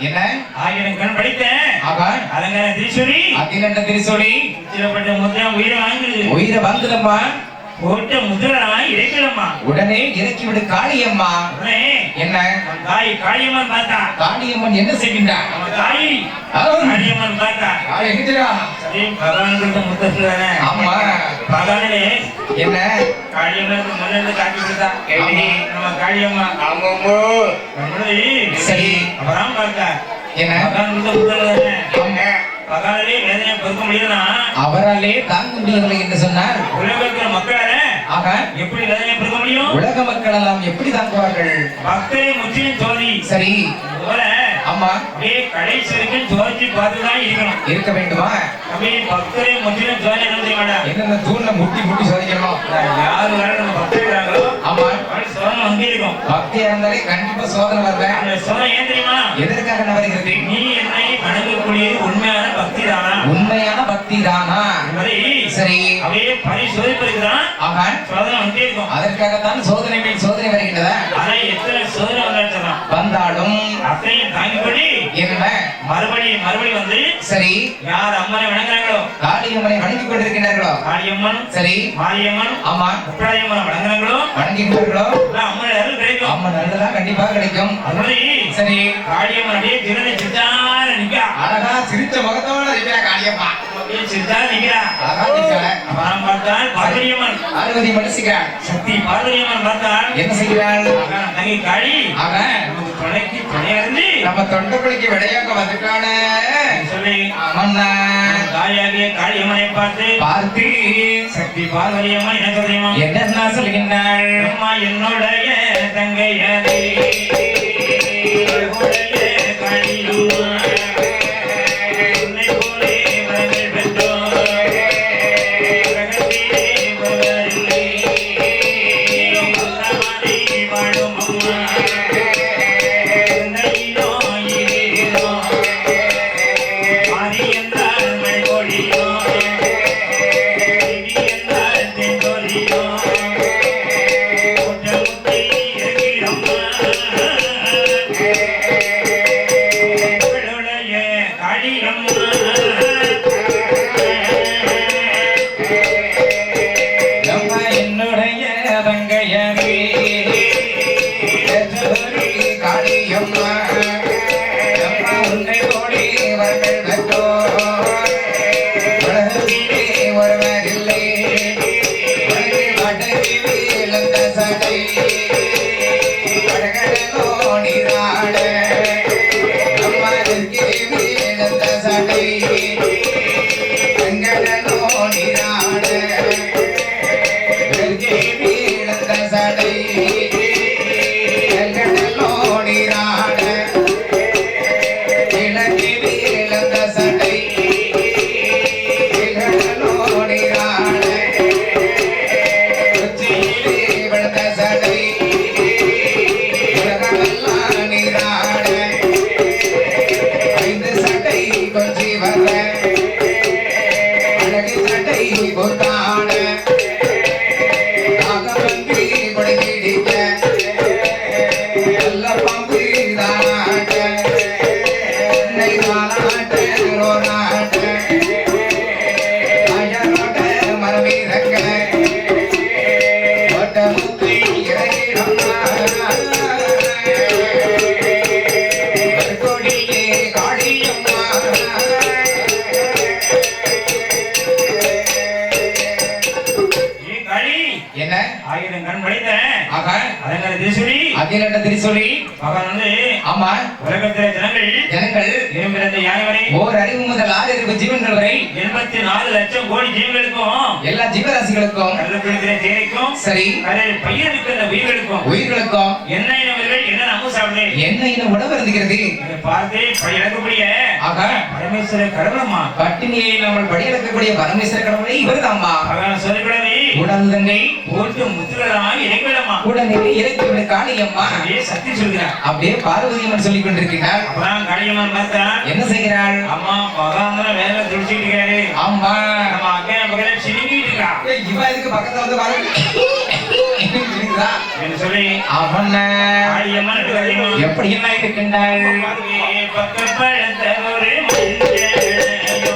என்ன 1000 கண் படித்தேன். ஆகா அலங்கார திரிசூலி அதிகண்ட திரிசூலி சிலப்பட்ட முத்திரை உயிரை வாங்குது. உயிரை வாங்குதம்மா. போட்ட முத்திரலாம் இறைக்கலம்மா. உடனே இறக்கி விடு காளியம்மா. உடனே என்ன தாய் காளியம்மன் பார்த்தா. காளியம்மன் என்ன செய்கின்றார்? தாய் காளியம்மன் பார்த்தா. எங்கிட்டா பகவான் முத்தே. ஆமா பகவானே என்ன காளியம்மனுக்கு முன்னிருந்து காட்டி கொடுத்தா. நம்ம காளியம்மா ஆமாமோ சரி. அப்புறம் பார்த்தா என்ன பகவான் முத்தே பகவானே வேதனையை பொறுக்க முடியுதுன்னா அவராலே தாங்க முடியவில்லை என்று சொன்னார். உலகத்துல மக்களால ஆக எப்படி வேதனையை பொறுக்க முடியும்? உலக மக்கள் எல்லாம் எப்படி தாங்குவார்கள்? பக்தரை முற்றிலும் சோதி. சரி போல ஆமா அப்படியே கடைசி வரைக்கும் சோதிச்சு பார்த்துதான் இருக்கணும். இருக்க வேண்டுமா? அப்படியே பக்தரை முற்றிலும் சோதனை என்ன செய்ய மாட்டா. என்னென்ன தூண்ல முட்டி முட்டி சோதிக்கணும். யாரு வேற நம்ம பக்தர் இருக்கிறாங்களோ ஆமா சோதனை வந்து இருக்கும். பக்தியா இருந்தாலே கண்டிப்பா சோதனை வருவேன். அந்த சோதனை ஏன் தெரியுமா? எதற்காக வருகிறது? நீ என்னை வணங்கக்கூடியது உண்மையான பக்தி தானா? உண்மையான பக்தி தானா? சரி அப்படியே பரிசோதிப்பதுதான் ஆக சோதனை வந்து இருக்கும். அதற்காகத்தான் சோதனை மேல் சோதனை வருகின்றதா? ஆனா எத்தனை சோதனை வந்தாலும் அத்தையும் தாங்கிக்கொண்டு என்ன மறுபடி வந்து சரி யார் அம்மனை வணங்குறாங்களோ காளியம்மனை வணங்கிக் கொண்டிருக்கிறார்களோ காளியம்மன் சரி மாரியம்மன் ஆமா முப்படையம்மனை வணங்குறாங்களோ வணங்குகிறார்களோ அம்மன் அருள் கிடைக்கும். அம்மன் நல்லதா கண்டிப்பா கிடைக்கும். அதனால சரி காளியம்மன் அப்படியே சிறந்த சித்தார நிக்கா. அழகா சிரிச்ச முகத்தோட நிக்கிறா காளியம்மா. அப்படியே சித்தார நிக்கிறா. அழகா நிக்கிறா. அப்புறம் பார்த்தால் பார்வதியம்மன் பார்வதி மனசிக்கிறாள். சக்தி பார்வதியம்மன் பார்த்தால் என்ன செய்கிறாள்? தங்கை காளி ஆக நமக்கு துணைக்கு துணையா இருந்து நம்ம தொண்டக்குழிக்கு விடையாக வந்துட்டானே சொல்லி அம்மன்னா தாயாகிய காளியம்மனை பார்த்து சக்தி பார்வதியம்மன் என்ன தெரியுமா? என்ன சொல்கின்றாள்? அம்மா என்னுடைய தங்கையதே காளியம்மா அகிலண்ட திரிசூலி பகவான் வந்து ஆமா உலகத்திலே ஜனங்கள் இரும்பிறந்த யானை வரை ஓர் அறிவு முதல் 6 அறிவு ஜீவன்கள் வரை 84 லட்சம் கோடி ஜீவன்களுக்கும் எல்லா ஜீவராசிகளுக்கும் கடலுக்குள்ள தேரைக்கும் சரி அதில் பயிருக்கு உயிர்களுக்கும் என்ன இனவர்கள் என்ன நம்ம சாப்பிடு என்ன இன உணவு இருந்துகிறது இதை பார்த்து படியடக்கக்கூடிய ஆக பரமேஸ்வர கடவுளம்மா பட்டினியை நம்ம படியடக்கக்கூடிய பரமேஸ்வர கடவுளை இவர்தாம்மா பகவான் சொல்லிக்கூடாது உடல் தங்கை போட்டு முத்துகளமாக இறைக்கலம்மா உடனே இறைக்கவிட காளியம்மா சக்தி சொல்கிறார். அப்படியே பார்வதியம்மன் சொல்லிக் கொண்டிருக்கிறார். அப்புறம் காளியம்மன் பார்த்தா என்ன செய்கிறாள்? அம்மா பகவான் வேலை துடிச்சிட்டு இருக்காரு. ஆமா நம்ம அக்கா பக்கத்துல சினிங்கிட்டு இருக்கா. இவ இதுக்கு பக்கத்துல வந்து பாருங்க சொல்லி அவன் காளியம்மன் எப்படி என்ன இருக்கின்றாள் பக்கப்பழத்த ஒரு மஞ்சளையோ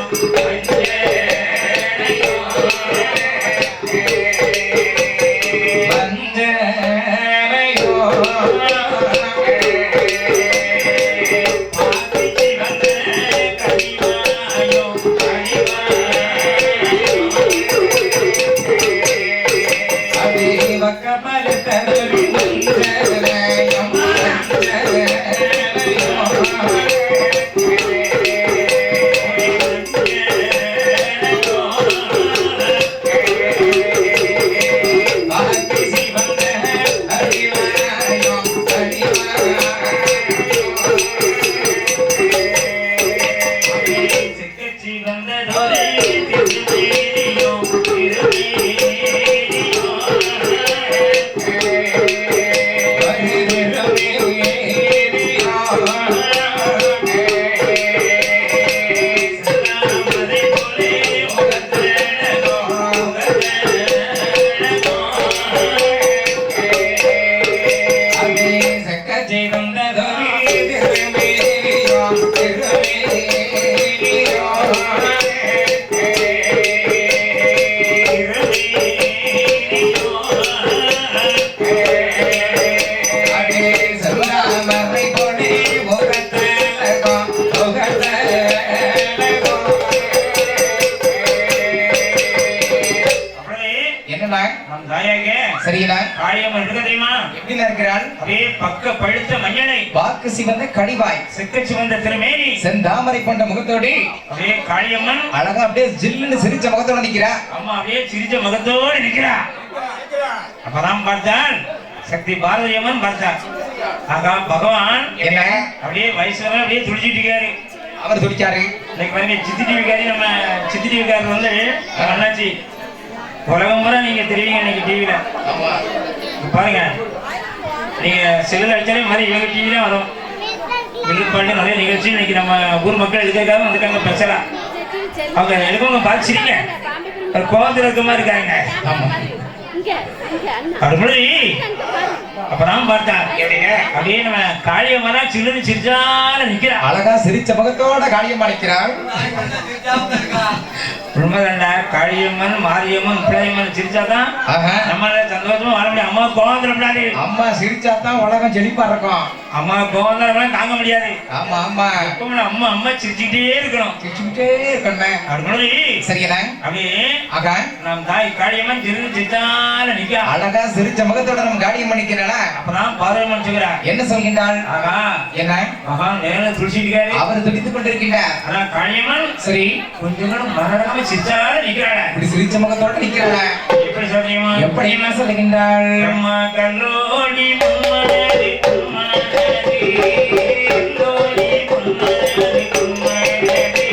வாக்கு சிவந்த கடிவாய் செக்க சிவந்த திருமேனி செந்தாமரை கொண்ட முகத்தோடு அப்படியே காளியம்மன் அழகா அப்படியே ஜில்லுன்னு சிரிச்ச முகத்தோட நிக்கிறா. அம்மா அப்படியே சிரிச்ச முகத்தோடு நிக்கிறா. அப்பதான் பார்த்தால் சக்தி பாரதி அம்மன் பார்த்தார். ஆகா பகவான் என்ன அப்படியே வயசுல அப்படியே துடிச்சிட்டு இருக்காரு. அவர் துடிச்சாரு. இன்னைக்கு பாருங்க சித்தி டிவிக்காரி நம்ம சித்தி டிவிக்காரர் வந்து அண்ணாச்சி உலகம் முறை நீங்க தெரியுங்க இன்னைக்கு டிவியில பாருங்க. நீங்க செல்லுல அடிச்சாலே மாதிரி இவங்க டிவிலே வரும். விழுப்பாட்டு நிறைய நிகழ்ச்சி இன்னைக்கு நம்ம ஊர் மக்கள் எடுக்கிறதுக்காக வந்துட்டாங்க பேசலாம். அவங்க எடுக்கவங்க பார்த்துச்சிருங்க கோவத்தில் இருக்க மாதிரி இருக்காங்க. அது மாதிரி அப்பதான் பார்த்தா அப்படியே நம்ம காளியம்மனா சில்லுன்னு சிரிச்சால நிக்கிறா. அழகா சிரிச்ச முகத்தோட காளியம்மா நிக்கிறாள். உண்மைதான்டா காளியம்மன் மாரியம்மன் பிள்ளையம்மன் சிரிச்சாதான் நம்ம சந்தோஷமா வாழ முடியும். அம்மா கோவம் தரப்படாது. அம்மா சிரிச்சாதான் உலகம் செழிப்பா இருக்கும். அம்மா கோவம் தரப்படாது தாங்க முடியாது. ஆமா ஆமா அம்மா அம்மா சிரிச்சுக்கிட்டே இருக்கணும். சிரிச்சுக்கிட்டே இருக்கணும். அப்படி சரியா அப்படியே ஆகா நம் தாய் காளியம்மன் சிரிச்சால நிக்க அழகா சிரிச்ச முகத்தோட நம்ம காளியம்மன் நிக்கிறாள. அப்பதான் பார்வதியம்மன் சொல்கிறா என்ன சொல்கின்றாள்? ஆகா என்ன மகா நேரில் துடிச்சிருக்காரு. அவர் துடித்துக் கொண்டிருக்கின்றார். ஆனா காளியம்மன் சரி கொஞ்சம் கூட மரணமா சிரிச்சால நிக்கிறாள். இப்படி சிரிச்ச முகத்தோட நிக்கிறாள. எப்படி சொல்றீங்க? எப்படி என்ன சொல்கின்றாள்? அம்மா கல்லோடி மும்மனடி மும்மனடி கல்லோடி மும்மனடி மும்மனடி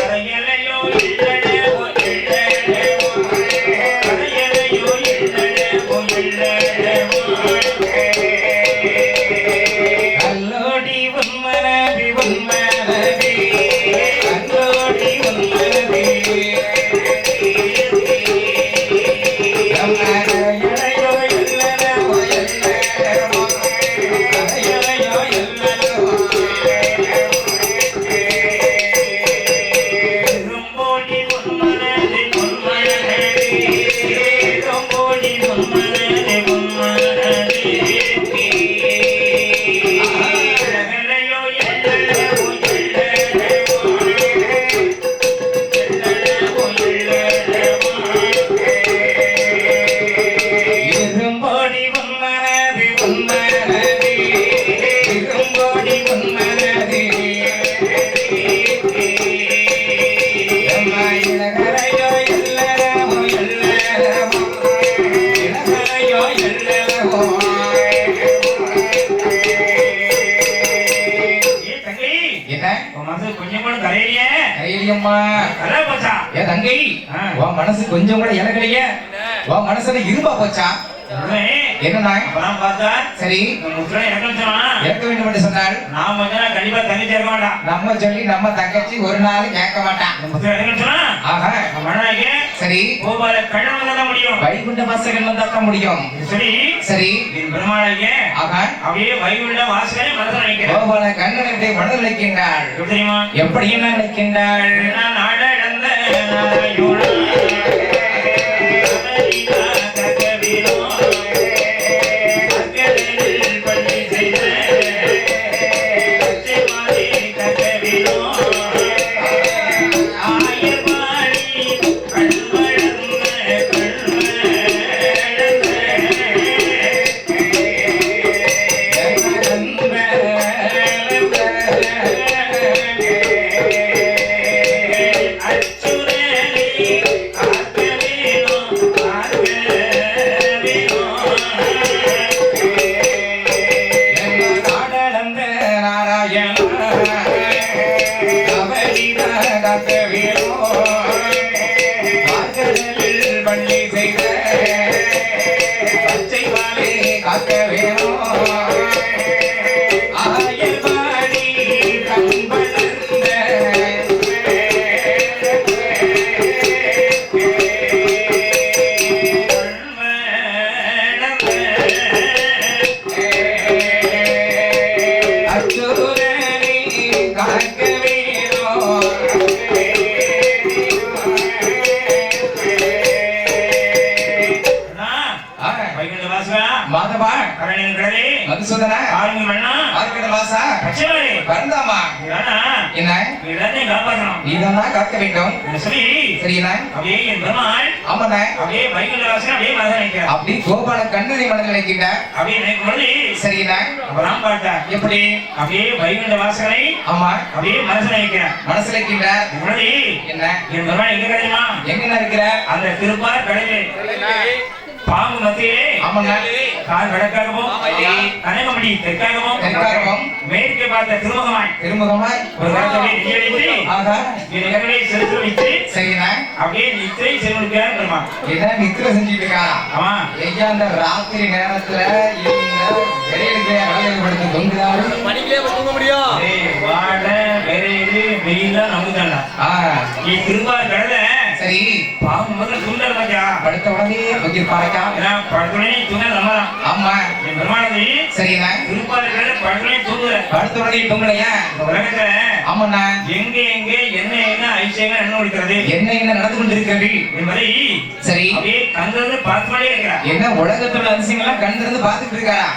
அரையலையோ இல்லடவோ இல்லடவோ அரையலையோ இல்லடவோ இல்லடவோ கல்லோடி மும்மனடி மும்மனடி கல்லோடி மும்மனடி மனசு கொஞ்சம் கூட இலகலையே. மனசுல இரும்பா போச்சா? என்னண்ணா அப்பதான் பார்த்தா சரி முத்திரை இறக்கணும் சொன்னா இறக்க வேண்டும் என்று சொன்னால் நான் கொஞ்சம் கண்டிப்பா தங்கச்சி இருக்க மாட்டான். நம்ம சொல்லி நம்ம தங்கச்சி ஒரு நாள் கேட்க மாட்டான். முத்திரை இறக்கணும் சொன்னா ஆஹா மண்ணாக்கே சரி கோபால கண்ணன் தான் முடியும். வைகுண்ட வாசகன் வந்தாத்தான் முடியும். சரி சரி என் பெருமாளையே ஆஹா அப்படியே வைகுண்ட வாசகனை மனதில் நினைக்கிறேன். கோபால கண்ணனை மனதில் நினைக்கின்றாள். எப்படி தெரியுமா? எப்படி என்ன நினைக்கின்றாள்? நான் நாடடந்த நாராயணா காக்க வேண்டும். அப்படி கோபால கண்ணனை மனதில் நினைக்கின்றார். எப்படி அப்படியே வைகுண்ட வாசகனை ஆமா அப்படியே மனசுல நினைக்கிறார். மனசுல நினைக்கிறார். என்ன என் பெருமாள் எங்க கிடைக்குமா? எங்க இருக்கிற அந்த திருப்பார் கடலில் பாம்பு மத்தியிலே கால் வடக்காகவும் கனகமணி தெற்காகவும் மேற்கே பார்த்த திருமுகமாய் ஒரு காலத்தை நெஞ்சை வைத்து செலுத்து வைத்து அப்படியே நித்திரை செல்வனுக்கார் பெருமாள் என்ன நித்திரை செஞ்சுட்டு இருக்கா? ஆமா ஐயா அந்த ராத்திரி நேரத்துல படுத்து தொங்குதாரு தூங்க முடியும். வாழ விரைவு வெயில நம்புதாண்டா திருப்பார் கடல சரி பாம்பு முதல்ல துண்டல் மச்சா படுத்த உடனே வைப்பாருக்கா படுத்துனே தூங்க நம்பலாம். ஆமா என் பெருமானது சரிண்ணா திருப்பார் கடல படுத்துனே தூங்குற படுத்த உடனே தூங்கலையா? உலகத்துல ஆமாண்ணா எங்க என்ன ஐசியங்கள் என்ன இருக்கிறது என்ன நடந்து கொண்டிருக்கிறது என்பதை சரி அப்படியே கண்ணிருந்து பார்த்துட்டே இருக்கிறார். என்ன உலகத்தோட அதிசயங்கள்லாம் கண்ணிருந்து பார்த்துட்டு இருக்காரா?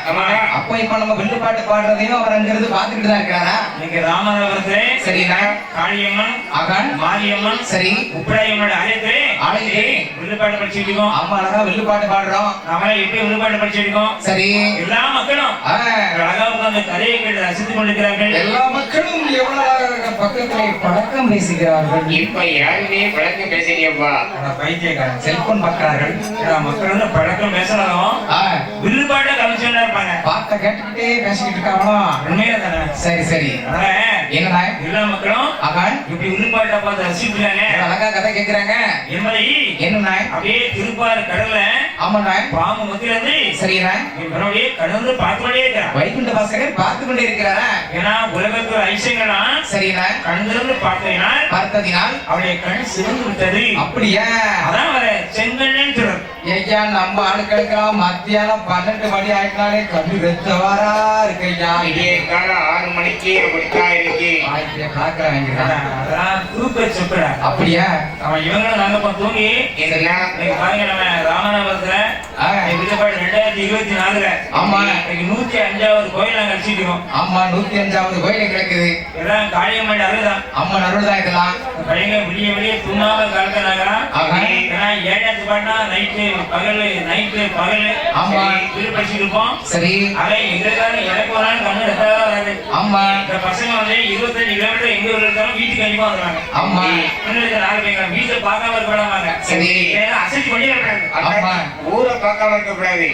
அப்ப இப்ப நம்ம வில்லு பாட்டு பாடுறதையும் அவர் அங்கிருந்து பார்த்துட்டு தான் இருக்காரா? நீங்க ராமநாதபுரத்துல சரிண்ணா காளியம்மன் ஆகான் மாரியம்மன் சரி உப்படாயம்மன் ஆலயத்திலே வில்லு பாட்டு படிச்சுட்டு இருக்கோம். ஆமா அழகா வில்லு பாட்டு பாடுறோம். நாம எப்படி வில்லு பாட்டு படிச்சுட்டு இருக்கோம். சரி எல்லா மக்களும் அழகா உட்கார்ந்து கதையை கேட்டு ரசித்துக் கொண்டிருக்கிறார்கள். எல்லா மக்களும் எவ்வளவு பக்கத்துல பழக்கம் பேசுகிறார்கள். இப்ப யாருமே பழக்கம் பேசுறீங்கப்பா பைத்தியக்காரன் செல்போன் பார்க்கிறார்கள். மக்கள் வந்து பழக்கம் பேசுறதும் வில்லு பாட்டை கமிஷனா இருப்பாங்க. பாட்டை கேட்டுக்கிட்டே பேசிக்கிட்டு இருக்காங்களோ உண்மையா தானே? சரி சரி என்னடா எல்லா மக்களும் அகான் இப்படி வில்லு பாட்டை பார்த்து ரசிக்கிறாங்க. அழகா கதை கேட்கிறாங்க. என்பதை என்ன அப்படியே திருப்பார் கடல்ல ஆமாண்ணா பாம்பு மத்தியிலிருந்து சரிண்ணா என்னுடைய கடந்து பார்த்து கொண்டே இருக்கிறார். வைகுண்ட வாசகர் பார்த்து கொண்டே இருக்கிறாரா? ஏன்னா உலகத்து ஐசியங்களா சரிண்ணா கண்ணிலிருந்து பார்த்ததினால் அவருடைய கண் சிவந்து விட்டது. அப்படியா? அதான் வர செங்கண்ணன் சொல்றது. ஐயா நம்ம ஆளுக்களுக்கெல்லாம் மத்தியானம் 12 மணி ஆயிட்டாலே கண்ணு வெத்தவாரா இருக்கு ஐயா. இதே காலம் 6 மணிக்கு அப்படித்தான் இருக்கு. அதான் தூக்க சொப்பட. அப்படியா? அவன் இவங்களும் நாங்க தூங்கி பாருங்க நம்ம ராமநாதபுரத்துல விஜயபாடு 2024 ஆமா 105வது கோயில் நாங்க அடிச்சிருக்கோம். ஆமா 105வது கோயில் கிடக்குது. எல்லாம் காளியம்மன் அருள்தான். அம்மன் அருள்தான் இதெல்லாம். பையங்க விடிய தூங்காம கலக்கிறாங்க. ஏன்னா 7வது பாட்டுனா நைட்டு பகல் ஆமா வீடு படிச்சுட்டு இருப்போம். சரி அதை எங்களுக்காக எனக்கு ஒரு நாள் கண்ணு ரெட்டாதான் வராது. ஆமா இந்த பசங்க வந்து 25 கிலோமீட்டர் எங்க ஊர்ல இருந்தாலும் வீட்டுக்கு கண்டிப்பா வருவாங்க. ஆமா 4 பேங்க வீட்டுல பார்க்காம இருப்பாங்க. சரி அசைச்சு பண்ணியே இருக்காங்க. ஆமா ஊரை பார்க்காம இருக்கக்கூடாது.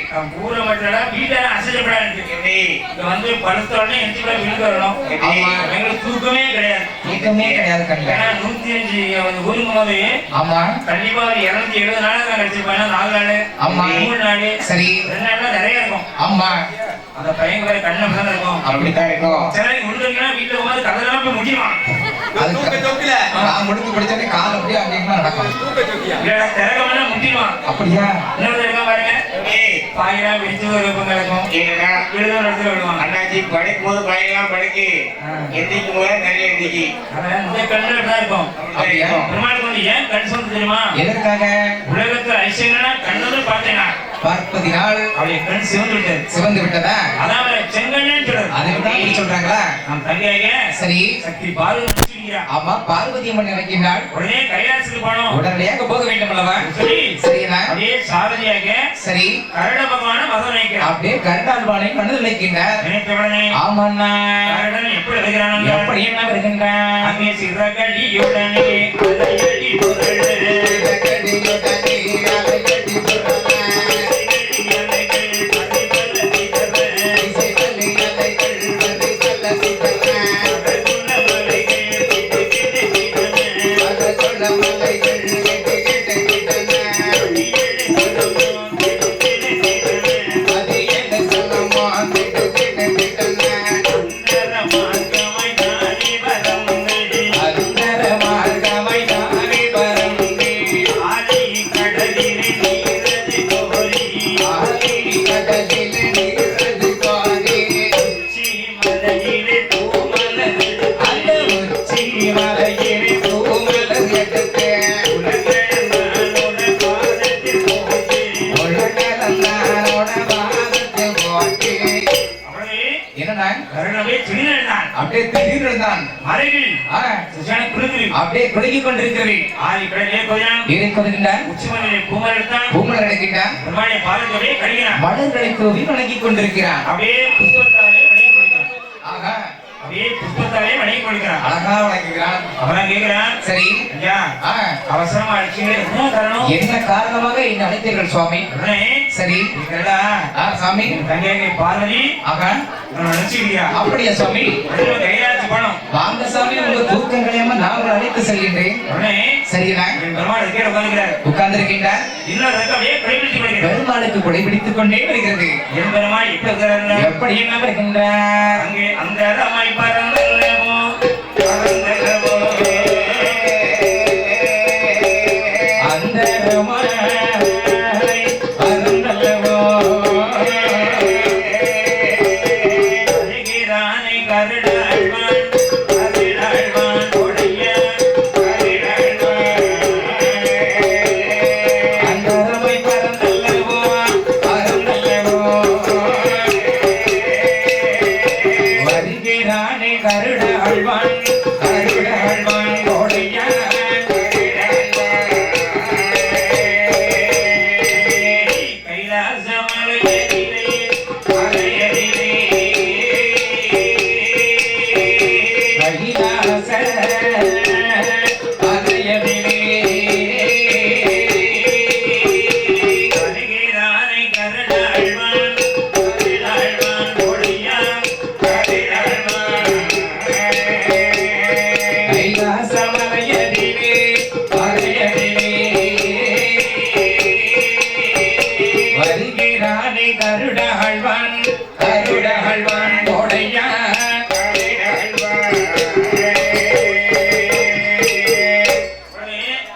ஊரை மட்டும் வீட்டார அசைக்கப்படாது. எப்படி இங்க வந்து படுத்த உடனே எந்திரிச்சு கூட வீட்டுக்கு வரணும். ஆமா. எங்களுக்கு தூக்கமே கிடையாது. தூக்கமே கிடையாது கண்ணுல. ஏன்னா 105 ஊருங்கும் போது ஆமா கண்டிப்பா ஒரு 270 நாள் தான் கிடைச்சிருப்பாங்க. 4 நாள் ஆமா. 3 நாள் சரி 2 நாள் நிறைய இருக்கும். ஆமா அந்த பையன் வேற கண்ணு தான் இருக்கும். அப்படித்தான் இருக்கும். சரி முழுக்கா வீட்டுல போகும்போது கதெல்லாம் போய் முடியுவான். நான் முடிஞ்சு படிச்சோடனே கால் அப்படியே அங்கேயுமா நடக்கும். இல்லடா திறக்கமெல்லாம் முட்டிடுவான். அப்படியா? இன்னொரு இருக்க பாருங்க. ஏய், பாயெல்லாம் விரிச்சு ஒரு வெப்பம் கிடக்கும். என்னடா விழுத இடத்துல விடுவாங்க. அண்ணாச்சி படுக்கும் போது பயங்கரமா படுக்கு, எந்திரிக்கும் போது நிறைய எந்திரிக்கி. அதான் இந்த கண்ணுல தான் இருக்கும். அப்படியா? பெருமாளுக்கு வந்து ஏன் கண் சொந்து தெரியுமா? எதற்காக? உலகத்துல ஐசியங்கன்னா கண்ணு பார்த்தேனா பார்ப்பதினால் அவளுடைய கண் சிவந்து விட்டது. சிவந்து விட்டதா? அதான் செங்கண்ணு சொல்றது. அதுதான் இப்படி சொல்றாங்களா? நம் தங்கையாக சரி சக்தி பார்வதி. ஆமா பார்வதி அம்மன் நினைக்கின்றாள். உடனே கைலாசத்துக்கு போனோம். உடனடியாக போக வேண்டும் அல்லவா? சரி சரியா? அப்படியே சாரதியாக சரி கருட பகவான மதம் நினைக்கிறார். அப்படியே கருடாழ்வானை மனதில் நினைக்கின்றார். நினைத்த உடனே ஆமாண்ணா கருடன் எப்படி வருகிறான்? எப்படி என்ன வருகின்றான்? அங்கே சிறகடியுடனே அலையடி புரள அப்படியே திடீர்னுதான் மறைவில் அப்படியே குலுக்கிக் கொண்டிருக்கிறது. ஆதி கடலே கோயான் ஏறிக்கொண்டிருக்கின்றான். உச்சிமலையிலே பூமலர் எடுத்தான். பூமலர் எடுக்கின்றான். பெருமாளை பாதத்தோடே கழுகினான். மலர்களை தூவி வணங்கிக் கொண்டிருக்கிறான். அப்படியே புஷ்பத்தாலே வணங்கி கொடுக்கிறான். ஆகா அப்படியே புஷ்பத்தாலே வணங்கி கொடுக்கிறான். அழகா வணங்குகிறான். அவன் கேட்கிறான், சரி ஐயா அவசரமா அடிச்சீங்க, என்ன காரணம்? என்ன காரணமாக என்னை அழைத்தீர்கள் சுவாமி? உடனே சரி இருக்கிறடா சாமி தங்கையை பார்வதி ஆகா நினைச்சுக்கிறியா? அப்படியா சுவாமி? கையாச்சு பணம் வாங்க சாமி, உங்க தூக்கங்களையாம நான் உங்களை அழைத்து செல்கின்றேன். உடனே சரியா? பெருமாள் கீழே உட்கார்ந்துக்கிறார். உட்கார்ந்திருக்கின்றார். இன்னொரு அப்படியே கைப்பிடிச்சு கொடுக்கிறார். பெருமாளுக்கு கொடைபிடித்துக் கொண்டே வருகிறது. என் பெருமாள் இப்ப இருக்கிறார். எப்படி என்ன வருகின்றார்? அங்கே அந்த ரமாய் பறந்தல்லவோ பறந்தல்லவோ அந்த ரமாய் பறந்தல்லவோ அழகிறானை கருடாழ்வான் கருடாழ்வான் உடைய கருடாழ்வான் அந்த ரமாய் பறந்தல்லவோ பறந்தல்லவோ வருகிறானே கருடாழ்வான் கருடாழ்வான் உடைய கைலாசமலையதிலே மலையதிலே கைலாச அலையதிலே அழகிறானை கருடாழ்வான் கருடாழ்வான் உடைய கருடாழ்வான் கைலாச மலையதிலே அலையதிலே வருகிறானே கருடாழ்வான் கருடாழ்வான் உடையான்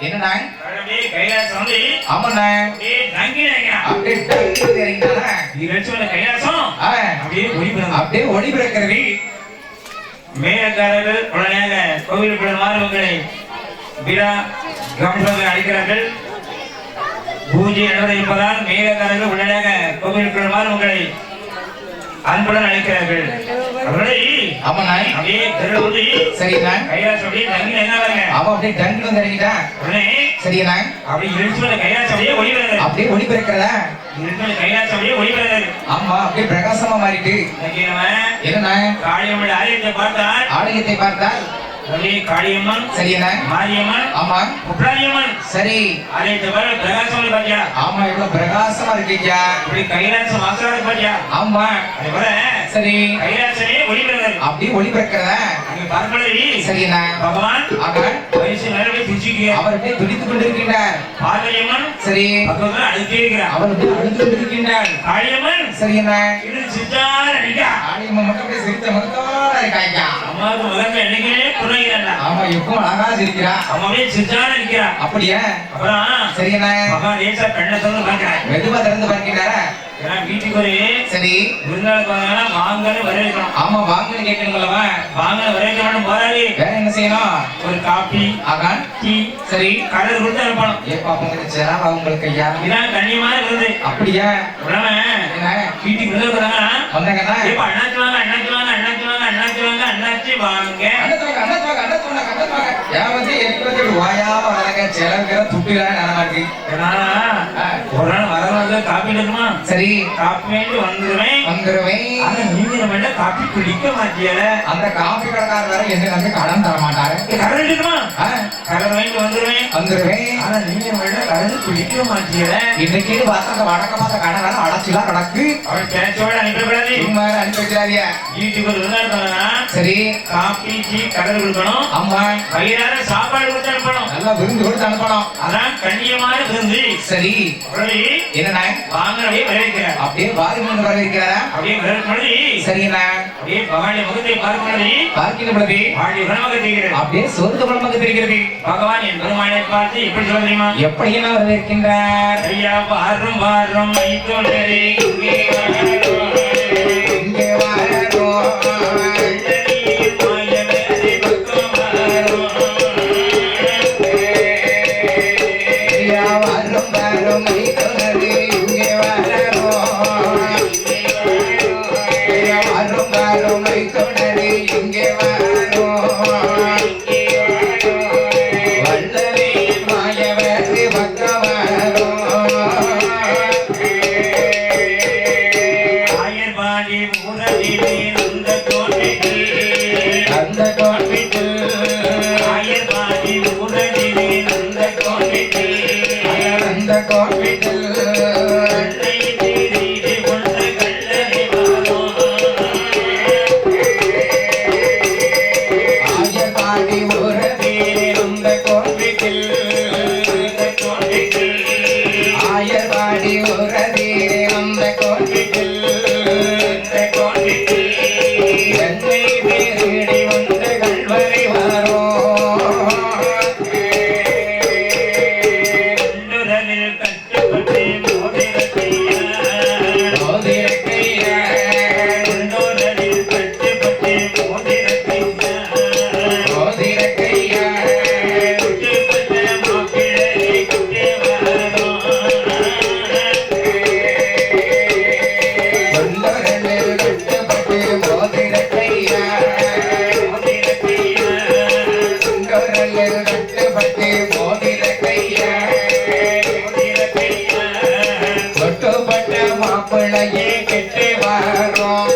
என்னண்ணா? அப்படியே கைலாசம் வந்து ஆமாண்ணா அப்படியே தங்கினாங்க. அப்படியே டக்கு தெரியுங்களா? இது வச்சு கைலாசம் அப்படியே ஒளிபுரம் அப்படியே ஒளி பிறக்கிறது. மேலக்காரர்கள் உடனடியாக கோவிலுக்குள்ள மாறுவங்களை விழா கவனிப்பாக அளிக்கிறார்கள். பூஜை நடந்து இருப்பதால் மேலக்காரர்கள் உடனடியாக கோவிலுக்குள்ள மாறுவங்களை அன்புடன் அழைக்கிறார்கள். அவர்களை ஆமாண்ணா அப்படியே தெருவில் வந்து சரிண்ணா. கைலாசம் அப்படியே தங்கி என்ன பாருங்க. அவன் அப்படியே டங்கு தெரிஞ்சுட்டா. உடனே சரிண்ணா. அப்படி இருட்டு கைலாசம் அப்படியே ஒளிபெறுகிறது. அப்படியே ஒளி பிறக்கிறதா? இருட்டு கைலாசம் அப்படியே ஒளிபெறுகிறது. ஆமா அப்படியே பிரகாசமா மாறிட்டு. இன்னைக்கு நம்ம என்னண்ணா? காளியம்மன் ஆலயத்தை பார்த்தால் ஆலயத்தை பார்த்தால் அப்படியே காளியம்மன், சரிண்ணா. மாரியம்மன், ஆமா. குப்ராரியம்மன். சரி. அதே தவிர பிரகாசம் பாத்தியா? ஆமா, இவ்வளவு பிரகாசமா இருக்கீங்க. இப்படி கைலாசம் வாசலா இருக்கு பாத்தியா? ஆமா. அதே போல சரி. கைலாசமே ஒளிபெறுகிறது. அப்படி ஒளி பிறக்கிறதா? அங்க பார்ப்பது சரிண்ணா. பகவான் அவன் வயசு நேரமே துடிச்சுக்க. அவர் அப்படியே துடித்துக் கொண்டிருக்கின்றார். பார்வதியம்மன் சரி. பகவான் அழுத்தே இருக்கிறார். அவர் அப்படியே அழுது கொண்டிருக்கின்றார். காளியம்மன் சரிண்ணா. இது சித்தார நிக்கா. காளியம்மன் மட்டும் அப்படியே சிரித்த முகத்தோட இருக்காங்க. அம்மாவுக்கு முதல்ல என்னைக்குமே புரிகிறாங்க. ஆமா, எப்பவும் அழகா சிரிக்கிறா. அம்மாவே சித்தார நிக்கிறா. அப்படியா? அப்புறம் சரிண்ணா. பகவான் லேசா கண்ணை திறந்து பார்க்கிறார். மெதுவா திறந்து பார்க்கின்றாரா? ஏன்னா வீட்டுக்கு ஒரு சரி. விருந்தாளுக்கு வந்தாங்கன்னா வாங்கன்னு வரவேற்கணும். ஆமா, வாங்கன்னு கேட்கணுங்களவா? வாங்கன்னு வரவேற்கணும் போராடி வேற என்ன செய்யணும்? ஒரு காபி, ஆகா. டீ, சரி. கலர் கொடுத்து அனுப்பணும். ஏப்பா உங்களுக்கு சேரா உங்களுக்கு ஐயா? இதான் கண்ணியமான விருது. அப்படியா? உடனே என்ன? வீட்டுக்கு விருது வந்தாங்கன்னா வந்தாங்கன்னா ஏப்பா அண்ணாச்சி வாங்க, அண்ணாச்சி வாங்க, அண்ணாச்சி வாங்க, அண்ணாச்சி வாங்க, அண்ணாச்சி வாங்க. அண்ணத்துவாங்க, அண்ணத்துவாங்க, அண்ணத்துவாங்க, அண்ணத்துவாங்க. ஏன் வந்து எனக்கு வந்து வாயாம வராங்க, செலவுக்கிற துட்டுலாம் நலமா இருக்கு. ஏன்னா ஒரு நாள் வரவங்க காப்பி இருக்குமா? சரி. காப்பி வேண்டி வந்துருவேன். வந்துருவேன். ஆனா நீங்க நம்ம காப்பி குடிக்க மாட்டியல. அந்த காபி கடைக்காரர் வேற என்ன நம்பி கடன் தர மாட்டாரு. கரண்ட் இருக்குமா? ஆ, கலர் வாங்கிட்டு வந்துருவேன். வந்துருவேன். ஆனா நீங்க நம்ம கரண்ட் குடிக்க மாட்டியல. இன்னைக்கு பார்த்தா அந்த வடக்க பார்த்த கடை வேற அடைச்சுலாம் கிடக்கு. அவன் பேச்சோட அனுப்பிடக்கூடாது. சும்மா அனுப்பி வைக்கிறாரியா? வீட்டுக்கு ஒரு விருந்தாளி போனா சரி. காப்பி டீ கலர் கொடுக்கணும். ஆமா. வயிறார சாப்பாடு கொடுத்து அனுப்பணும். நல்லா விருந்து கொடுத்து அனுப்பணும். அதான் கண்ணியமான விருந்து. சரி. உடனே என்னண்ணா? வாங்கவே வரவேற்கிறார். அப்படியே வாரி கொண்டு வரவேற்கிறாரா? அப்படியே வரவேற்கிறது. சரிண்ணா. அப்படியே பகவானுடைய முகத்தை பார்க்கிறது. பார்க்கின்ற பொழுது வாழி குணமாக தெரிகிறது. அப்படியே சொர்க்க குணமாக தெரிகிறது. பகவான் என் பெருமானை பார்த்து எப்படி சொல்ல தெரியுமா? எப்படி என்ன வரவேற்கின்றார்? ஐயா வாரும் வாரும் மைத்தோழரே இங்கே வாரும். இங்கே வாரோ. வெள்ளரியின் மாயவரே பக்கம் வாரும். ஐயா வாரும் வாரும் மைத்துனரே இங்கே வாரோ. ஐயா வாரும் வாரும் மைத்துனரே இங்கே வாரோ. வள்ளலியின் மாயவரே பக்கம் வாரோ. ஆயர்பாடி ஊரடிலே நந்த கோட்டையில். அந்த கோட்டையில். ஆயர்பாடி ஊரடிலே நந்த கோட்டையில். அந்த கோட்டையில். கண்ணை தேடி கொண்ட கள்ளனை வாரும். ஆயர்பாடி ஊரதே அந்த கோட்டையில். ஆயர்பாடி ஊரதே அந்த கோட்டையில். என்னை தேடி வந்த கள்வரை வாரோ. குண்டுரலில் கட்டுப்பட்டு மோதிரத்தையா. மோதிரக்கையா. குண்டுரலில் கட்டுப்பட்டு மோதிரத்தையா. மோதிரக்கையா. குட்டுப்பட்ட மாப்பிள்ளையை குட்டே வாரும். கொண்டவர்கள் கட்டுப்பட்டு மோதிரக்கையா. மோதிரத்தையா. கொண்டவர்கள் கட்டுப்பட்டு மோதிரக்கையா. மோதிரத்தையா. கொட்டுப்பட்ட மாப்பிள்ளையே கெட்டு வாரோம்.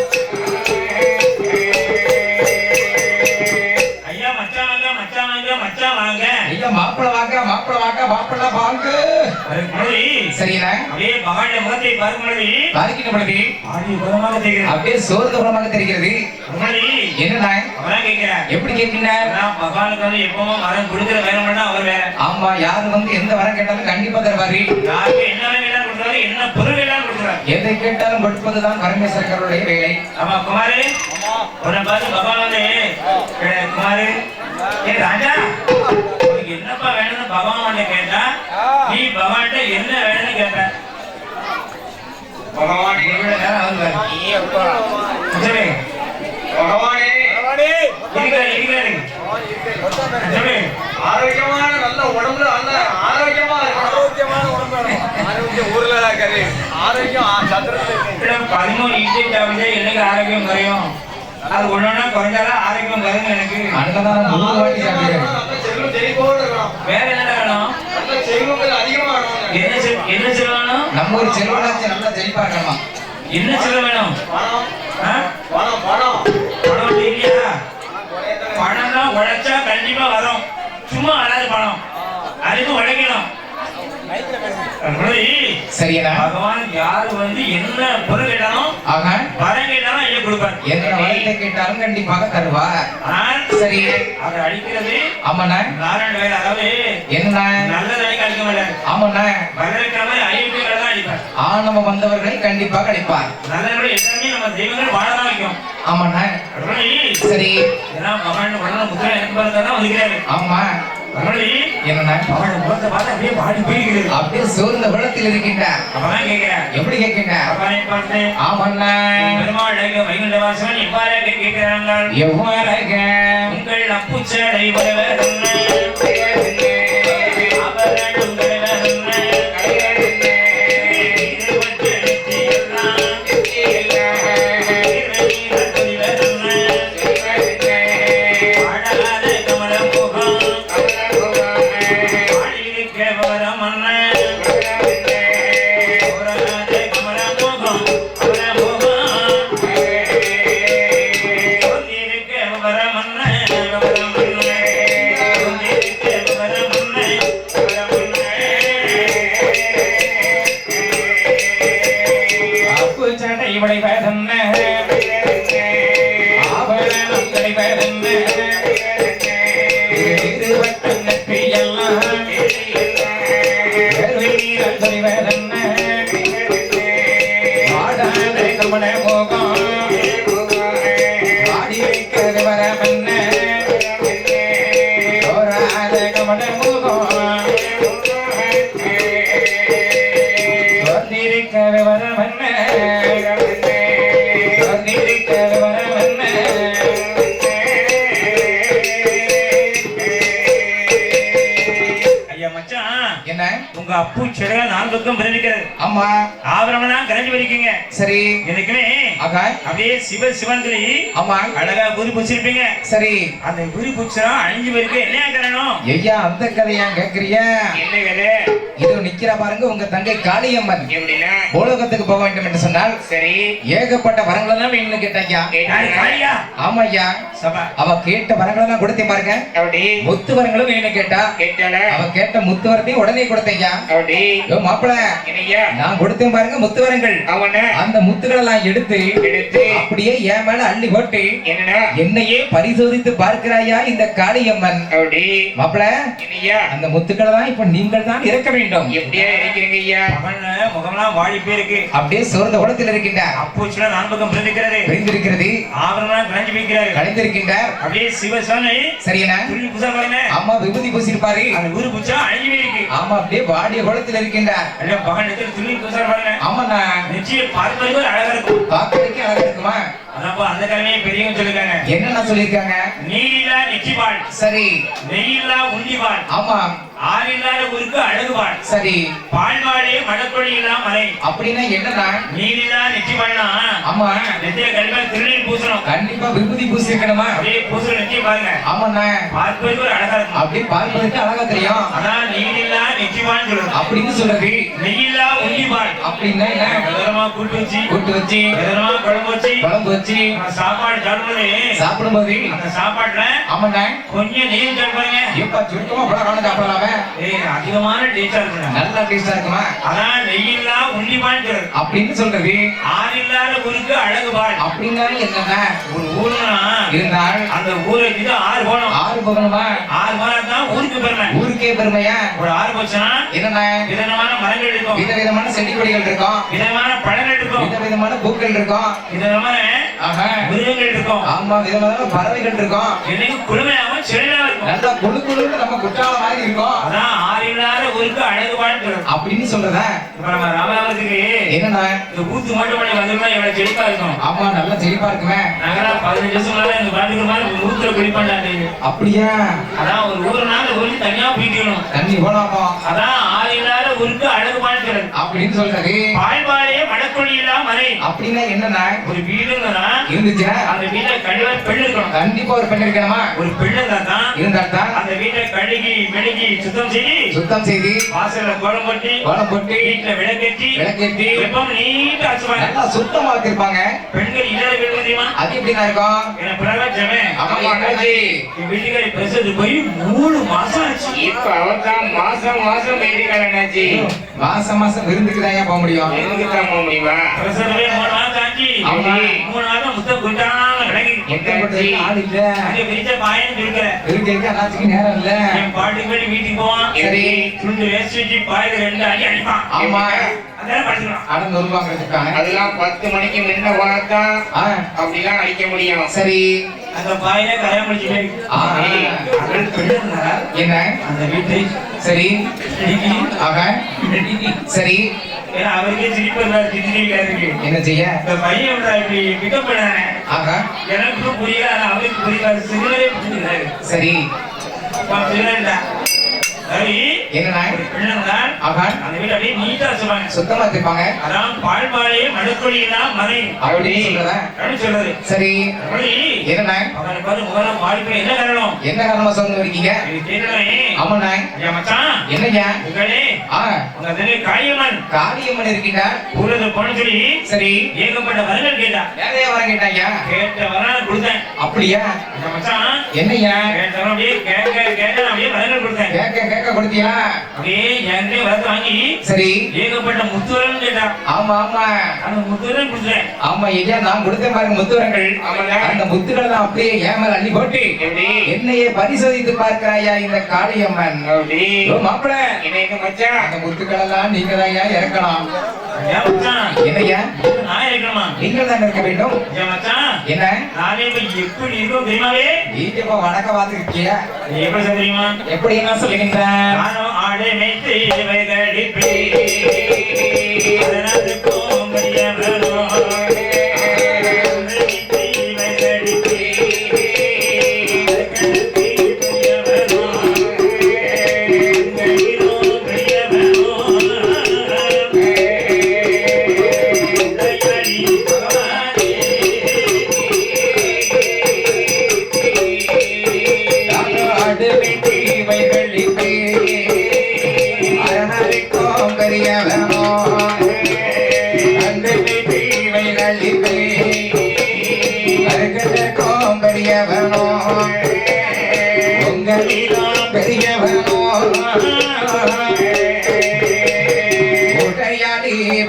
ஐயா மச்சான் வாங்க, மச்சான் வாங்க, மச்சான் வாங்க. ஐயா மாப்பிள்ளை வாங்க, மாப்பிள்ளை வாங்க, மாப்பிள்ளை வாங்க. அதுக்கு முன்னாடி சரிண்ணா. அப்படியே பகவானுடைய முகத்தை பார்க்கும் பொழுது பார்க்கின்ற பொழுது ஆடி குணமாக தெரிகிறது. அப்படியே சோர்க்கபுரமாக தெரிகிறது. முன்னாடி என்னண்ணா? அவதான் கேட்கிறார். எப்படி கேட்கின்றார்? அதான் பகவானுக்கு வந்து எப்பவும் வரம் கொடுக்கிற வேலை பண்ணா அவர் வேற. ஆமா, யாரு வந்து எந்த வரம் கேட்டாலும் கண்டிப்பா தருவாரு. யாருக்கு என்ன வேலை கொடுக்குறாரு, என்ன பொருள் வேலை கொடுக்குறாரு. எதை கேட்டாலும் கொடுப்பதுதான் பரமேஸ்வரருடைய வேலை. ஆமா குமாரு, உன்னை பார்த்து பகவான் வந்து குமாரு ஏ ராஜா உனக்கு என்னப்பா வேணும்னு பகவான் கேட்டா நீ பகவான்கிட்ட என்ன வேணும்னு கேட்ட. பகவானே இவ்வளவு நேரம் ஆகுது. சரி பகவானே இருக்கிறாரு. சரி ஆரோக்கியமான நல்ல உடம்புல நல்ல ஆரோக்கியமா ஆரோக்கியம் 13 இட்லி சாப்பிட்டு எனக்கு ஆரோக்கியம் குறையும். அது ஒண்ணு குறைஞ்சாலும் ஆரோக்கியம் குறையும் எனக்கு. அன்னதானம் 3 வாட்டி சாப்பிடுறாரு. நல்ல செல்வம் செழிப்போடு இருக்கணும். வேற என்ன வேணும்? நல்ல செல்வங்கள் அதிகமா இருக்கணும். என்ன செல்வம் வேணும்? நம்ம ஒரு செல்வனாச்சு நல்லா செழிப்பா இருக்கணுமா? என்ன செல்வம் வேணும்? பணம் ஆ? பணம் பணம் பணம் இல்லையா? பணம்னா உழைச்சா கண்டிப்பா வரும். சும்மா வராது பணம். அதுக்கு உழைக்கணும். சரியா பகவான் யாரு வந்து என்ன பொருள் கேட்டாலும் வரம் கேட்டாலும் ஐயா கொடுப்பார். என்ன வரத்தை கேட்டாலும் கண்டிப்பாக தருவார். சரி அதை அழிக்கிறது ஆமாண்ணா நாராயண வேலை. அதாவது என்ன நல்லது அழிக்க மாட்டார். ஆமாண்ணா வரவேற்காம ஐயப்பீர்கள் தான் அழிப்பார். நம்ம வந்தவர்களை கண்டிப்பாக அழிப்பார். நல்லவர்கள் எல்லாருமே நம்ம தெய்வங்கள் வாழதான் வைக்கும். ஆமாண்ணா சரி ஏன்னா பகவான் முத்திரை எனக்கு தான் வந்துக்கிறாரு. ஆமா என்னண்ணா அவனை முகத்தை பார்த்து அப்படியே பாடி போயிருக்கிறது. அப்படியே சோர்ந்த வெள்ளத்தில் இருக்கின்றார். அப்பதான் கேட்கிறேன் எப்படி கேட்கின்றார்? பகவானை பார்த்து ஆமாண்ணா பெருமாள் வைகுண்ட வாசகன் எவ்வாறாக கேட்கிறார்கள்? எவ்வாறாக உங்கள் அப்புச்சடை உடையவர் உங்க அப்பு சிறையா நான் பக்கம் பிறந்திருக்கிறது. ஆமா ஆபரணம் தான் கரைஞ்சு வரைக்குங்க. சரி எனக்குமே அப்படியே சிவ சிவன் சொல்லி ஆமா அழகா புரி பூச்சிருப்பீங்க. சரி அந்த புரி பூச்சா அழிஞ்சு போயிருக்கு. என்ன காரணம்? ஐயா அந்த கதையா கேக்குறியா? என்ன கதை? இது நிக்கிற பாருங்க உங்க தங்கை காளியம்மன் எப்படின்னா பூலோகத்துக்கு போக வேண்டும் என்று சொன்னால் சரி ஏகப்பட்ட வரங்கள் எல்லாம் வேணும்னு கேட்டாங்க. காளியா? ஆமா ஐயா அவ கேட்ட வரங்கள் எல்லாம் கொடுத்தே பாருங்க. அப்படி முத்து வரங்களும் வேணும் கேட்டா அவ கேட்ட முத்து வரத்தையும் உடனே கொடுத்தேங்க. அப்படி மாப்பிள நான் கொடுத்தேன் பாருங்க முத்து வரங்கள். அந்த முத்துக்கள் எல்லாம் எடுத்து அப்படியே என் மேல அள்ளி போட்டு என்னையே பரிசோதித்து பார்க்கிறாயா இந்த காளியம்மன்? மாப்பிள அந்த முத்துக்களை தான் இப்ப நீங்கள் தான் இறக்க வேண்டும். எப்படியா இருக்கிறீங்க ஐயா? முகம்லாம் வாடி போயிருக்கு. அப்படியே சோர்ந்த குளத்தில் இருக்கின்றார். அப்போச்சுல நான் பக்கம் பிரிந்திருக்கிறது. ஆவரணம் கலைஞ்சு போய்க்கிறாரு. கலைந்திருக்கின்றார். அப்படியே சிவசாமி சரியா துணி பூசா பாருங்க. ஆமா விபூதி பூசிருப்பாரு. அந்த ஊரு பூச்சா அழிஞ்சு போயிருக்கு. ஆமா அப்படியே வாடிய குளத்தில் இருக்கின்றார். ஐயா பகன் எடுத்து துணி பூசா பாருங்க. ஆமாண்ணா நிச்சயம் பார்ப்பதற்கு அழகா இருக்கும். பார்ப்பதற்கு அழகா இருக்குமா? அதாப்பா அந்த காலமே பெரியவங்க சொல்லிருக்காங்க. என்னென்ன சொல்லிருக்காங்க? நீரில்லா நெற்றிபால். சரி நெய்யில்லா உண்டிபால். ஆமா ஆறில்லாத ஊருக்கு அழகுபால். சரி பால்வாடே மடக்கொடி இல்லாம மலை. அப்படின்னா என்னன்னா நீரில்லா நெற்றிபால்னா ஆமா நெத்திய கண்டிப்பா திருநீர் பூசணும். கண்டிப்பா விபூதி பூசிக்கணுமா? அப்படியே பூசணும் நெத்திய பாருங்க. ஆமாண்ணா பார்ப்பதற்கு ஒரு அழகா இருக்கும். அப்படி பார்ப்பதற்கு அழகா தெரியும். அதான் நீரில்லா நெற்றிபால் சொல்றது. அப்படின்னு சொல்றது. நெய்யில்லா உண்டிபால் அப்படின்னா என்ன? விதமா கூட்டு வச்சு விதமா குழம்பு வச்சு சாப்பாடு சாப்பிடும்போது அந்த சாப்பாட்டுல ஆமாண்ணா கொஞ்சம் நெய் சாப்பிடுங்க. இப்ப சுருக்கமா பழம் சாப்பிடலாமே. அதிகமான டேஸ்டா இருக்கு. நல்ல டேஸ்டா இருக்குமா? அதான் நெய்யில்லா உண்டிபால் சொல்றது. அப்படின்னு சொல்றது. ஆறில்லாத ஊருக்கு அழகுபால். அப்படின்னா என்னன்னா ஒரு ஊர்னா இருந்தால் அந்த ஊரை இது ஆறு போகணும். ஆறு போகணுமா? ஆறு போனா தான் ஊருக்கு பெருமை. ஊருக்கே பெருமையா? ஒரு ஆறு போச்சுன்னா என்னன்னா விதமான மரங்கள் இருக்கும். விதவிதமான செடி கொடிகள் இருக்கும். விதமான பழங்கள் இருக்கும். விதவிதமான பூக்கள் இருக்கும். விதமான மிருகங்கள் இருக்கும். ஆமா விதமான பறவைகள் இருக்கும். எனக்கு குளுமையாவும் செழிலாவும் இருக்கும். நல்லா குளு குளுன்னு நம்ம குற்றால மாதிரி இருக்கும். அதான் ஆறில்லாத ஊருக்கு அழகுபால் அப்படின்னு சொல்றதா? இப்ப நம்ம ராமநாதத்துக்கு என்னன்னா இந்த ஊத்து மட்டும் பண்ணி வந்தோம்னா எவ்வளவு செழிப்பா இருக்கும். ஆமா நல்லா செழிப்பா இருக்குமே. நாங்களாம் 15 வருஷம் முன்னால இந்த பாட்டுக்கு மாதிரி ஊத்துல குளிப்பாண்டாங்க. அப்படியா? அதான் ஒரு ஊர்னால ஊருக்கு தனியா பிடிக்கணும். தண்ணி போலாமா? அதான் ஆறில்லாத ஊருக்கு அழகுபான்னு சொல்றது. அப்படின்னு சொல்றது. பால்பாளைய மடக்கொள்ளி எல்லாம் மறை அப்படின்னா என்னன்னா ஒரு வீடுன்னா இருந்துச்சுன்னா அந்த வீட்டை கழுவ பெண் இருக்கணும். கண்டிப்பா ஒரு பெண் இருக்கணுமா? ஒரு பெண் தான் இருந்தால்தான் அந்த வீட்டை கழுகி மெழுகி சுத்தம் செய்து வாசல்ல கோலம் போட்டு வீட்டுல விளக்கேற்றி எப்பவும் நீட்டா வச்சுப்பாங்க. நல்லா சுத்தமா வச்சிருப்பாங்க. பெண்கள் இல்லாத வீடு தெரியுமா? அது எப்படின்னா இருக்கும்? என்ன பிரகாசமே வீட்டுக்காரி பிரசது போய் 3 மாசம் ஆச்சு. இப்ப அவர்தான் மாசம் மாசம் வேண்டிக்காரனாச்சு. மாசம் விருந்துக்குதான் போக முடியும். விருந்துதான் போக முடியுமா? பிரசவே 3 மாசம் ஆச்சு. 3 மாசம் முத்த குட்டான கிடக்கு. ஆள் இல்ல. அங்க பிரிச்ச பாயன்னு இருக்கிற எல்லாத்துக்கும் நேரம் இல்ல. என் பாட்டு போய் வீட்டுக்கு போவான். சரி. துண்டு வேஸ்ட் வச்சு பாய்க்கு 2 அடி அடிப்பான். ஆமா. அதெல்லாம் படிச்சுக்கலாம். அடம் நொறுவாங்கிறதுக்கான அதெல்லாம் 10 மணிக்கு முன்ன போனாதான் அப்படிலாம் அடிக்க முடியும். சரி. அந்த பாயில கல்யாணம் முடிச்சுட்டே என்ன அந்த வீட்டை சரி சரி. ஏன்னா அவருக்கே சிரிப்பு இருக்கு. என்ன செய்ய இந்த பையன் இப்படி பிக்கப் பண்ணானே எனக்கு புரியல. அவருக்கு புரியல. சிறுவரே புரிஞ்சுக்கிறாரு. சரி என்னன்னா அந்த வீட்டை அப்படியே நீட்டா சொல்லுவாங்க. சுத்தமா வச்சிருப்பாங்க. அதான் பால்பாளைய மடக்கொள்ளி எல்லாம் மறை அப்படின்னு சொல்றது. சரி என்னண்ணா அவனை பாரு முகரம் வாழ்க்கை என்ன காரணம்? என்ன காரணமா சொல்ல இருக்கீங்க? ஆமாண்ணா. மச்சான் என்னங்க உங்களே உங்க காளியம்மன் இருக்கீங்க ஊரது போன சொல்லி சரி ஏகப்பட்ட வரங்கள் கேட்டா. நிறைய வர கேட்டாங்க. கேட்ட வரலாம் கொடுத்தேன். அப்படியா மச்சான் என்னையா கேட்டவன் அப்படியே கேட்க அப்படியே வரங்கள் கொடுத்தேன். கேட்க கொடுத்தீங்களா? அப்படியே என்கிட்ட வரது வாங்கி சரி ஏகப்பட்ட முத்துவரன் கேட்டா. ஆமா அந்த முத்துவரன் கொடுத்தேன். ஆமா ஐயா நான் கொடுத்தேன் பாருங்க முத்துவரங்கள். அந்த முத்துக்களை தான் அப்படியே ஏமல் அள்ளி போட்டு என்னையே பரிசோதித்து பார்க்கிறாயா இந்த காளியம்மன். மாப்பிள மச்சான் அந்த முத்துக்கள் எல்லாம் நீங்க தான் இறக்கணும். என்னையா நான் இருக்கணுமா? நீங்கள் தான் இருக்க வேண்டும். என்ன நானே எப்படி இருக்கோம் தெரியுமாவே? நீங்க இப்ப வணக்க பார்த்துருக்கியா? எப்படி தெரியுமா? எப்படி என்ன சொல்லுகின்ற? நானும் ஆடை மேய்த்து வைகடிப்பே அதனால கோமரிய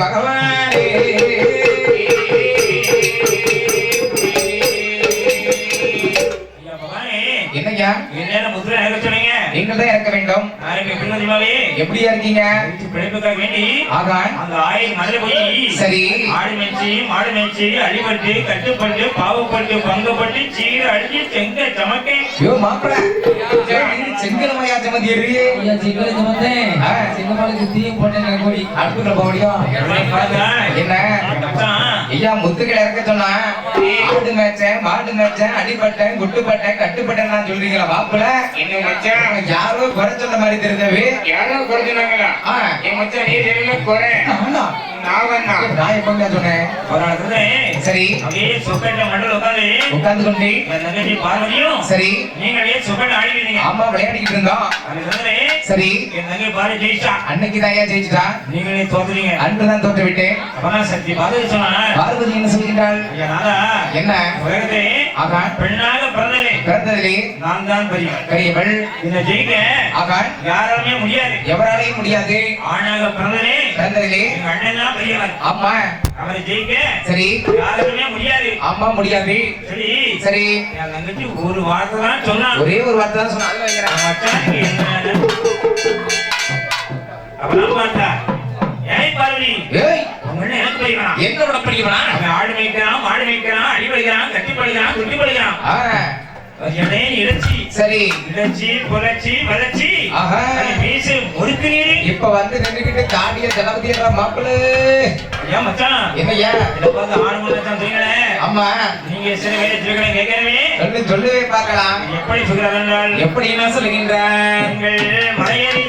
பகவானே என்னையா என்ன முத்திரை இறக்க சொன்னீங்க? நீங்கள் தான் இறக்க வேண்டும். எப்படியா இருக்கீங்க? பிழைப்புக்காக வேண்டி ஆகான் அந்த ஆயில் மதுரை போய் சரி ஆடு மேய்ச்சி அடிபட்டு கட்டுப்பட்டு பாவப்பட்டு பங்கப்பட்டு சீர அடிச்சு செங்க சமக்கே. யோ மாப்பிள செங்கலமையா சமந்தியரு ஐயா செங்கல சமந்தேன். செங்கமாலுக்கு தீயும் போட்டேன் கோடி அடுப்புக்குள்ள போக முடியும். என்ன ஐயா முத்துக்களை இறக்க சொன்னா ஆடு மேய்ச்சேன் மாடு மேய்ச்சேன் அடிபட்டேன் குட்டுப்பட்டேன் கட்டுப்பட்டேன் நான் சொல்றீங்களா மாப்பிள? என்ன மச்சான் யாரோ குறை சொன்ன மாதிரி தெரிஞ்சவே யாரோ குறைஞ்சாங்களா? என் மச்சான் நீ தெரியல குறை நான் எப்பங்க சொன்னேன்? சரி அப்படியே சொக்கட்ட மண்டல உட்கார்ந்து கொண்டு தங்கச்சி பார்வதியும் சரி நீங்களே சொக்கட்ட ஆடிக்கிறீங்க. ஆமா விளையாடிக்கிட்டு இருந்தோம். சரி என் தங்கை பாரு ஜெயிச்சா. அன்னைக்கு தான் ஜெயிச்சுட்டா. நீங்களே தோத்துறீங்க. அன்றுதான் தோற்று விட்டேன். அப்பதான் சக்தி பார்வதி சொன்னா பார்வதி என்ன சொல்கின்றாள்? என்ன உலகத்தை ஆகான் பெண்ணாக பிறந்ததிலே நான் தான் பெரியவள். இந்த ஜெயிக்க ஆகான் யாராலுமே முடியாது. எவராலையும் முடியாது. ஆணாக பிறந்ததிலே எங்க அண்ணன் தான் பெரியவர். ஆமா அவரை ஜெயிக்க சரி யாருமே முடியாது. ஆமா முடியாது. சரி சரி என் தங்கச்சி ஒரு வார்த்தை தான் சொன்னா. ஒரே ஒரு வார்த்தை தான் சொன்னா. அப்பதான் பார்த்தா ஏய் பார்வதி ஏய் உங்க எனக்கு படிக்கிறான். என்னோட படிக்கவனா? அவன் ஆடு மேய்க்கிறான் மாடு மேய்க்கிறான் அடி படிக்கிறான் கட்டி படிக்கிறான் குட்டி படிக்கிறான். சரி இறைச்சி புரட்சி வளர்ச்சி மீசு முறுக்கு நீரு இப்ப வந்து நின்றுகிட்டு தாடிய தளபதியா மாப்பிள்ளை. ஏன் மச்சான் என்னையா இதை பார்த்து 6 மணி நேரம் சொல்லுங்களே. ஆமா நீங்க சில பேரை திருக்கணும் கேட்கறவே சொல்லவே பார்க்கலாம். எப்படி சொல்கிறார்கள்? எப்படி என்ன சொல்லுகின்ற மலையேறி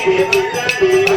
மங்காளி